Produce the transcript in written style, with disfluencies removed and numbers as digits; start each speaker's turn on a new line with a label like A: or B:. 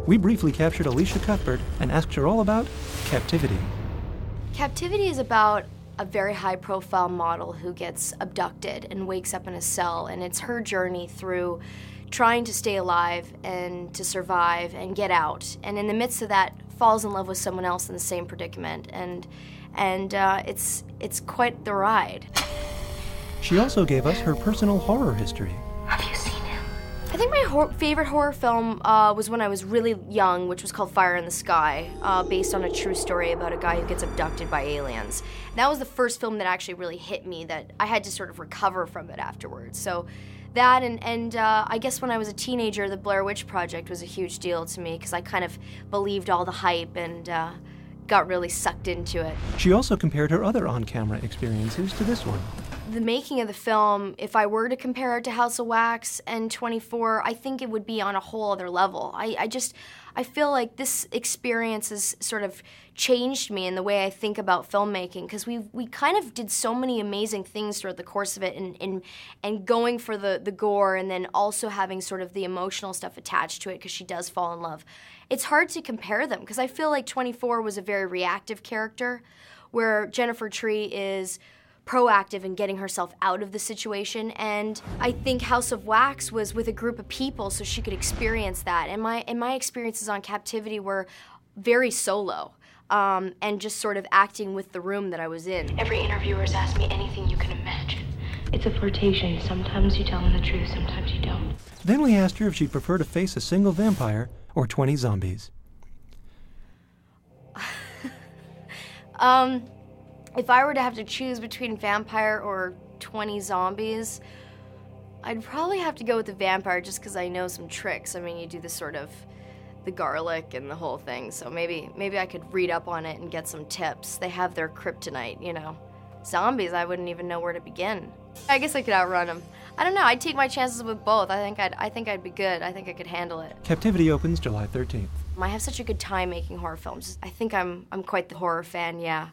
A: We briefly captured Elisha Cuthbert and asked her all about Captivity.
B: Captivity is about a very high-profile model who gets abducted and wakes up in a cell, and it's her journey through trying to stay alive and to survive and get out. And in the midst of that, falls in love with someone else in the same predicament, and it's quite the ride.
A: She also gave us her personal horror history.
B: Have you seen him? I think my favorite horror film was when I was really young, which was called Fire in the Sky, based on a true story about a guy who gets abducted by aliens. And that was the first film that actually really hit me, that I had to sort of recover from it afterwards. So that and I guess when I was a teenager, the Blair Witch Project was a huge deal to me because I kind of believed all the hype and got really sucked into it.
A: She also compared her other on-camera experiences to this one.
B: The making of the film, if I were to compare it to House of Wax and 24, I think it would be on a whole other level. I feel like this experience has sort of changed me in the way I think about filmmaking, because we kind of did so many amazing things throughout the course of it, and going for the gore and then also having sort of the emotional stuff attached to it because she does fall in love. It's hard to compare them because I feel like 24 was a very reactive character, where Jennifer Tree is proactive in getting herself out of the situation, and I think House of Wax was with a group of people so she could experience that, and my experiences on Captivity were very solo, and just sort of acting with the room that I was in.
C: Every interviewer's asked me anything you can imagine. It's a flirtation. Sometimes you tell them the truth, sometimes you don't.
A: Then we asked her if she'd prefer to face a single vampire or 20 zombies.
B: If I were to have to choose between vampire or 20 zombies, I'd probably have to go with the vampire just because I know some tricks. I mean, you do this sort of the garlic and the whole thing, so maybe I could read up on it and get some tips. They have their kryptonite, you know. Zombies, I wouldn't even know where to begin. I guess I could outrun them. I don't know, I'd take my chances with both. I think I'd be good. I think I could handle it.
A: Captivity opens July 13th.
B: I have such a good time making horror films. I think I'm quite the horror fan, yeah.